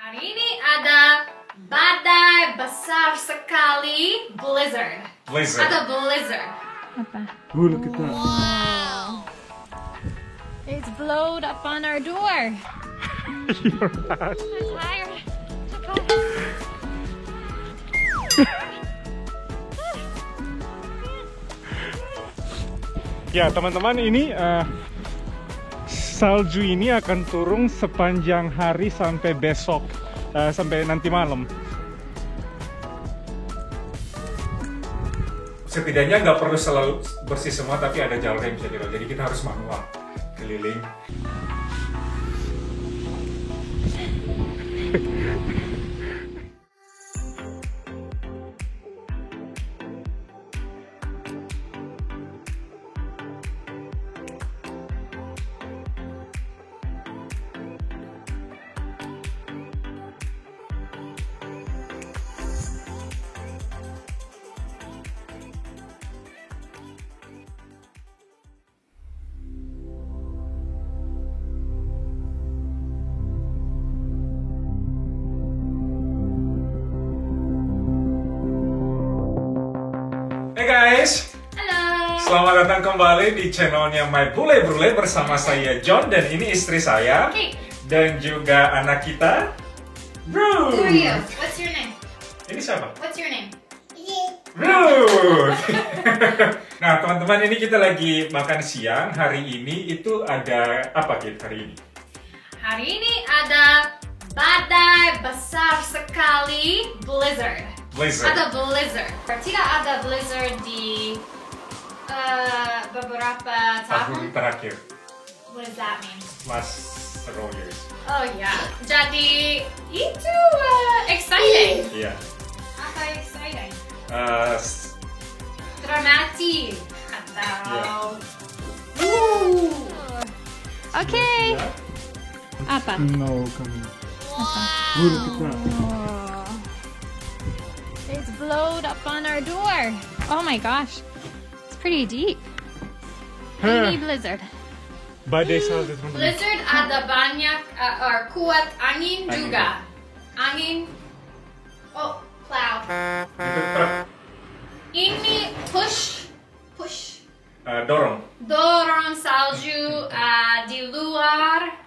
Hari ini ada badai besar sekali, blizzard. Ada blizzard. Apa? Look at that. Wow. It's blowed up on our door. You're right. I'm tired. Ya teman-teman, ini salju ini akan turun sepanjang hari sampai besok, sampai nanti malam. Setidaknya nggak perlu selalu bersih semua, tapi ada jalur yang bisa dilewati. Jadi kita harus manual keliling. Hey guys, Halo. selamat datang kembali di channelnya My Bule Brule bersama saya John, dan ini istri saya Kate. dan juga anak kita, Bro. Who are you? What's your name? Ini siapa? What's your name? Bro. Nah teman-teman, ini kita lagi makan siang. Hari ini itu ada apa Kate hari ini? Hari ini ada badai besar sekali, blizzard. Ada blizzard. Tidak ada blizzard di beberapa tahun. Tahun terakhir, What does that mean? last several years. Oh ya, jadi itu exciting. Iya. Apa exciting? Dramatik atau Okay. Ya. Apa? No, coming. Wow. Look at that. Oh. It's blowed up on our door. Oh my gosh. It's pretty deep. Mini blizzard. Badai salju teman-teman. Blizzard ada banyak kuat angin Angin. juga. Angin. Oh, cloud. Itu truk, Ini push dorong salju di luar,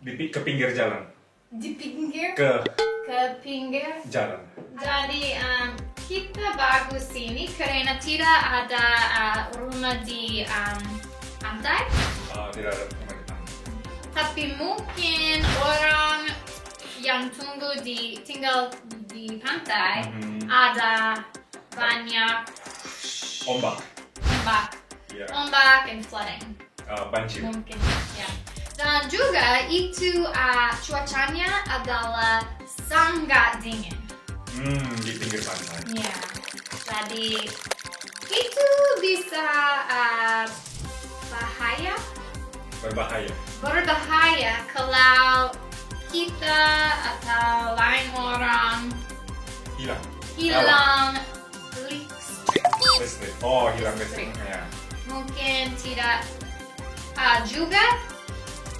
ke pinggir jalan, di pinggir ke ke pinggir. jalan. Jadi kita bagus ini karena tidak ada rumah di pantai. Tidak ada pemerintahan. Tapi mungkin orang yang tinggal di pantai ada banyak Ombak, ya, ombak and flooding. banjir. Mungkin ya. Dan juga itu cuacanya adalah sangat dingin. Di pinggir pantai. Ya. Jadi itu bisa berbahaya kalau kita atau lain orang hilang listrik. Oh, hilang listrik. Ya. Mungkin tidak juga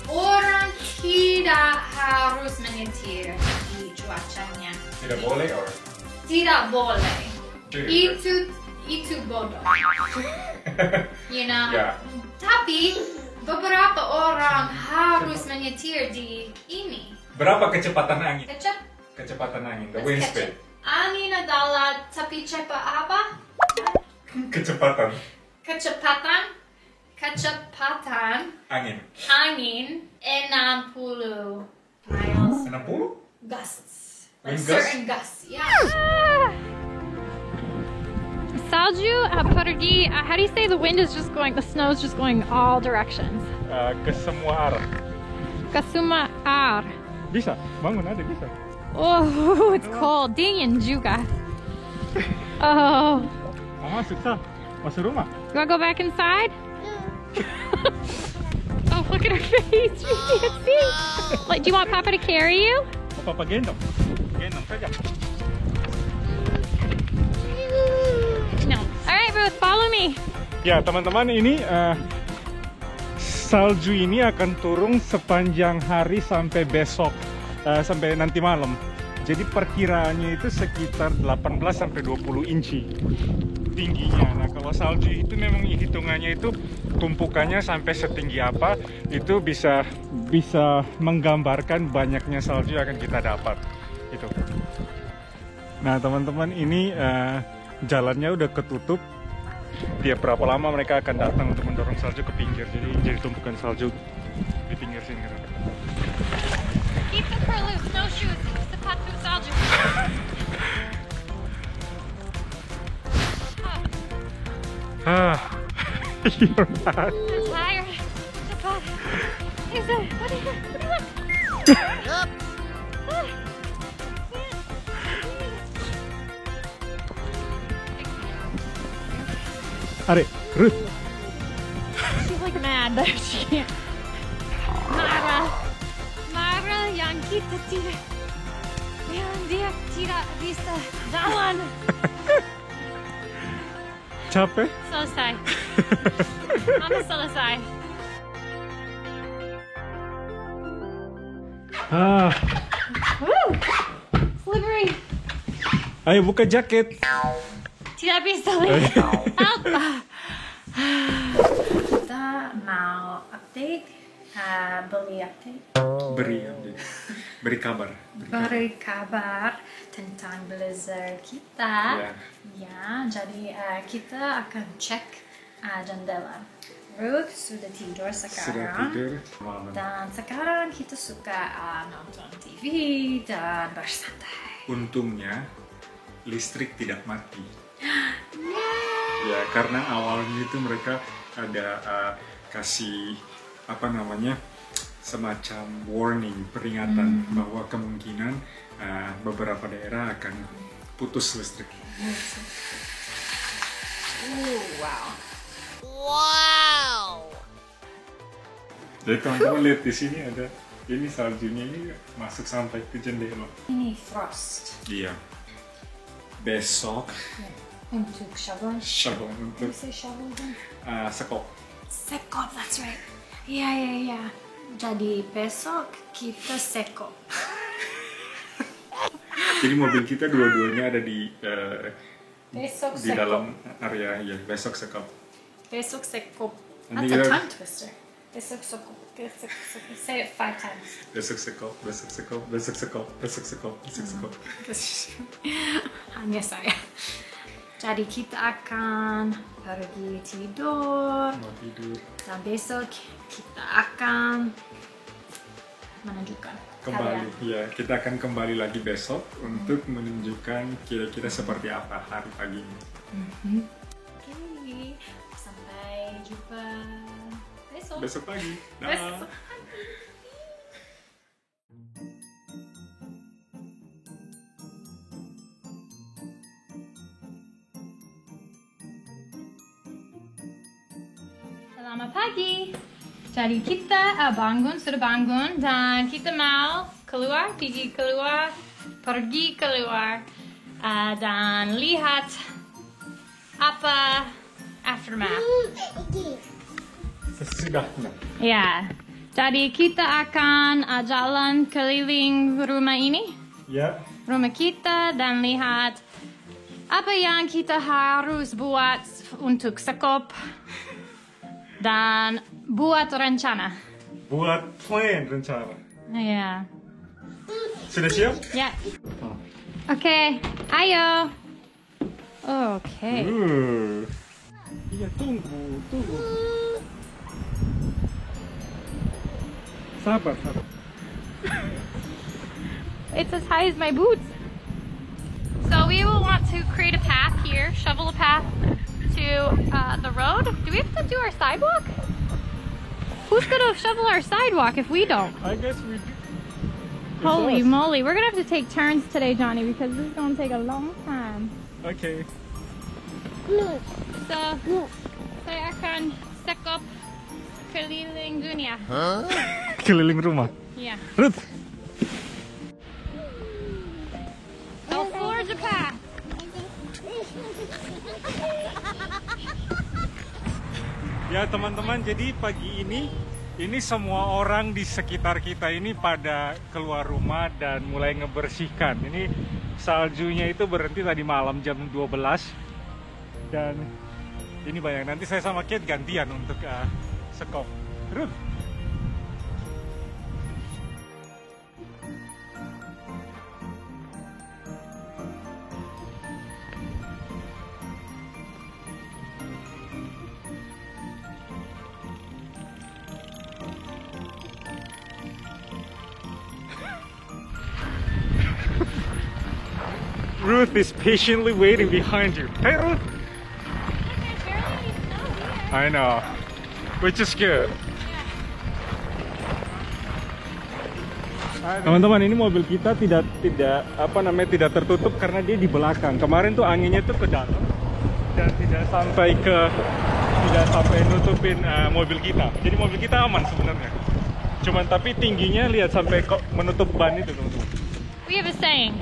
orang tidak harus menyetir di cuacanya. Tidak boleh, or Tidak boleh. Jadi, Itu bodoh. You know. Ya. Tapi beberapa orang harus menyetir di ini. Berapa kecepatan angin? Kecepatan The wind speed. angin adalah tapi cepat apa? Kecepatan Angin angin. 60 miles 60? gusts. Wind gust? Certain gusts. Yeah. Salju pergi. How do you say the wind is just going? The snow is just going all directions. Ke semua arah. Kasuma ar. Bisa, bangun ada bisa. Oh, it's cold. Dingin juga. Oh. Mama susah masuk rumah. You wanna go back inside? Oh, look at her face. She can't see. Like, do you want Papa to carry you? Mau papa gendong saja. No. All right, Ruth, follow me. Ya teman-teman, ini salju ini akan turun sepanjang hari sampai besok. sampai nanti malam. Jadi perkiraannya itu sekitar 18 sampai 20 inci tingginya. Nah, kalau salju itu memang hitungannya itu tumpukannya sampai setinggi apa, itu bisa menggambarkan banyaknya salju yang akan kita dapat. Itu. Nah, teman-teman, ini jalannya udah ketutup. Tiap berapa lama mereka akan datang untuk mendorong salju ke pinggir. Jadi tumpukan salju di pinggir sini. Keep the curlew snowshoes. Sepatu salju. You're not. I'm tired. Cepat. What do you want? Are, Ruth. She's like mad that she can't. Marah yang kita tidak, yang dia tidak bisa jalan. Capek? Selesai. Mama selesai. Woo! Slippery. Ayo buka jaket. Tidak bisa lihat. Help. Kita mau update, beri update. Beri kabar. Beri kabar tentang blazer kita. Ya, jadi kita akan cek jendela. Ruth sudah tidur sekarang. Dan sekarang kita suka nonton TV dan bersantai. Untungnya listrik tidak mati. Ya, karena awalnya itu mereka ada kasih semacam warning, peringatan bahwa kemungkinan beberapa daerah akan putus listrik. Wow. Jadi teman-teman lihat di sini ada ini saljunya ini masuk sampai ke jendela. Ini frost. Iya. Besok Untuk shovel. shovel untuk Say shovel then. sekop. Sekop, that's right. Iya. Jadi besok kita sekop. Jadi mobil kita dua-duanya ada di Besok di dalam area ya. Besok sekop. Besok sekop. Nanti That's a kita- tongue twister. Besok sekop. Say it 5 times. Besok sekop, besok sekop, besok sekop, besok sekop, besok sekop. Hanya saya. Jadi kita akan pergi tidur. Mau tidur. Dan besok kita akan menunjukkan Kembali, ya kita akan kembali lagi besok untuk menunjukkan kira-kira seperti apa hari pagi ini. Oke, sampai jumpa besok. Besok pagi. Dah. Besok. Selamat pagi. Jadi kita sudah bangun dan kita mau pergi keluar dan lihat apa aftermath. Sesudahnya. Ya, jadi kita akan jalan keliling rumah ini, Ya. rumah kita, dan lihat apa yang kita harus buat untuk sekop dan buat rencana. Buat plan rencana. Ya, Sudah siap? ya. Oke, ayo. Oke. Iya, tunggu. Sabar. It's as high as my boots. So we will want to create a path here, shovel a path to the road. Do we have to do our sidewalk? Who's gonna shovel our sidewalk if we don't? I guess we do. Holy moly, we're gonna have to take turns today, Johnny, because this is gonna take a long time. Okay. So, saya akan sekop keliling dunia. Keliling rumah. Yeah. Ruth. So forge a path. Ya teman-teman, jadi pagi ini Ini semua orang di sekitar kita ini pada keluar rumah dan mulai ngebersihkan. Ini saljunya itu berhenti tadi malam jam 12. Dan ini banyak. Nanti saya sama Kate gantian untuk sekop. Ruth. Ruth is patiently waiting behind you. Hey Ruth! I know, which is good. Teman-teman, ini mobil kita tidak tertutup karena dia di belakang. Kemarin tuh anginnya tuh ke dalam dan tidak sampai nutupin mobil kita. Jadi mobil kita aman sebenarnya. Cuman tapi tingginya lihat sampai kok menutup ban itu, teman-teman. We have a saying.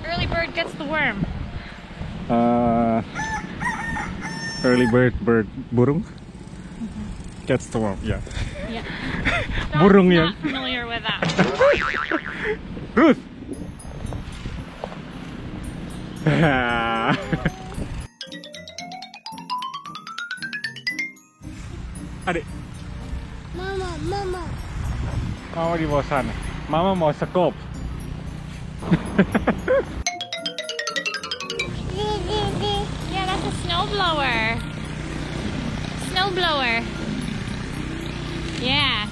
Early bird gets the worm. Early bird burung gets the worm. Yeah. Yeah. Burung Not ya. familiar with that. Ruth. Adik. Mama di bawah sana. Mama mau sekop. Yeah, that's a snowblower. Snowblower. Yeah.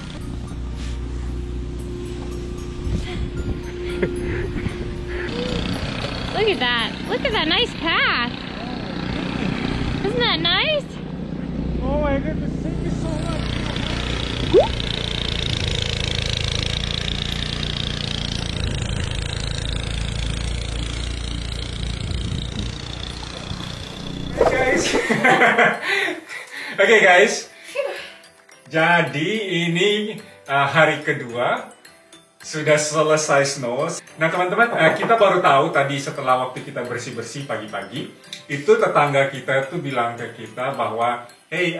Look at that. Look at that nice path. Isn't that nice? Oh my goodness, thank you so much. Oke guys, jadi ini hari kedua sudah selesai snow. Nah teman-teman, kita baru tahu tadi setelah waktu kita bersih-bersih pagi-pagi, itu tetangga kita tuh bilang ke kita bahwa, hey,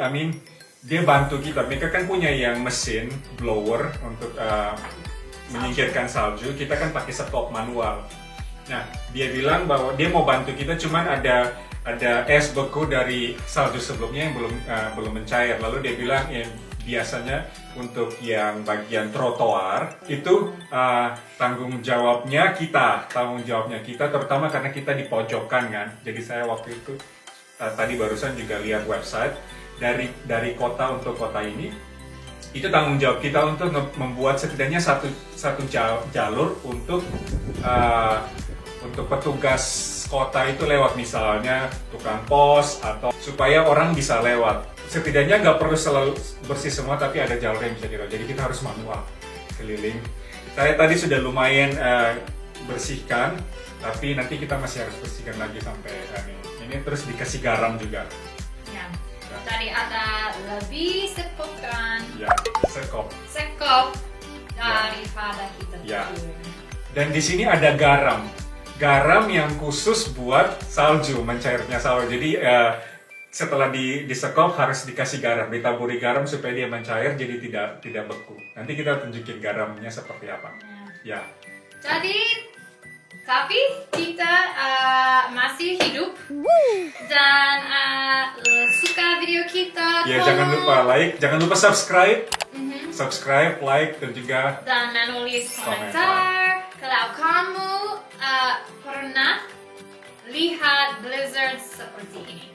dia bantu kita. Mereka kan punya yang mesin blower untuk menyingkirkan salju. Kita kan pakai sekop manual. Nah, dia bilang bahwa dia mau bantu kita, cuman ada es beku dari salju sebelumnya yang belum mencair. Lalu dia bilang biasanya untuk yang bagian trotoar itu tanggung jawabnya kita, terutama karena kita di pojokan kan. Jadi saya waktu itu tadi barusan juga lihat website dari kota untuk kota ini. Itu tanggung jawab kita untuk membuat setidaknya satu jalur untuk petugas kota itu lewat, misalnya tukang pos atau supaya orang bisa lewat. Setidaknya nggak perlu selalu bersih semua, tapi ada jalur yang bisa dilewati. Jadi kita harus manual keliling. Saya tadi sudah lumayan bersihkan, tapi nanti kita masih harus bersihkan lagi sampai ini terus dikasih garam juga. Ya. Tadi ada lebih sepotan. Ya, sekop daripada kita. Ya. Dan di sini ada garam yang khusus buat salju, mencairnya salju. Jadi setelah disekop harus dikasih garam, ditaburi garam supaya dia mencair, jadi tidak beku. Nanti kita tunjukin garamnya seperti apa. Ya. Jadi tapi kita masih hidup dan suka video kita. Ya, jangan lupa like, jangan lupa subscribe, like dan juga menulis komentar. Kalau kamu pernah lihat blizzard seperti ini.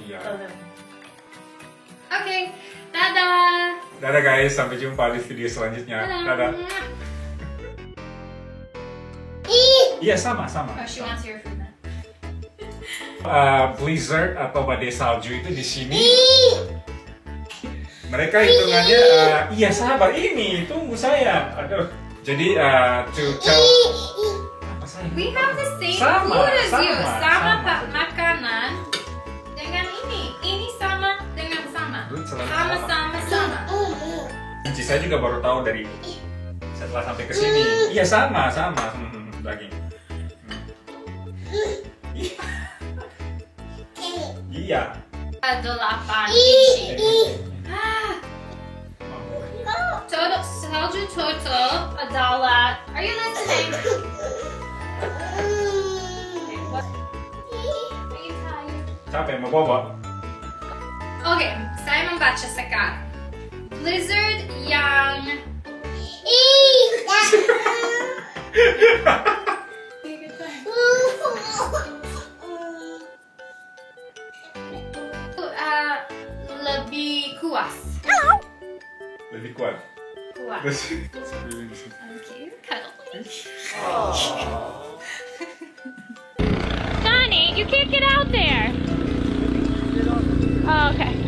Iya. Oke, dadah. Dadah guys, sampai jumpa di video selanjutnya. Dadah. Iya, sama. Oh, she wants your food now. Blizzard atau badai salju itu di sini. Mereka hitungannya, iya sabar, ini tunggu saya. Aduh, jadi to tell. Apa saya? We have the same Sama, food as you. sama. Makanan dengan ini sama dengan sama. Sama. Kunci saya juga baru tahu dari setelah sampai ke sini. Iya sama. Daging. Iya. 8 biji. salju total adalah. Are you listening? Okay, what? Are you tired? Capek mau bobo? Oke, saya membaca sekarang. Blizzard yang lebih kuat. Lebih kuat. Kuat. Okay, cuddle. Johnny, you can't get out there. Oh, okay.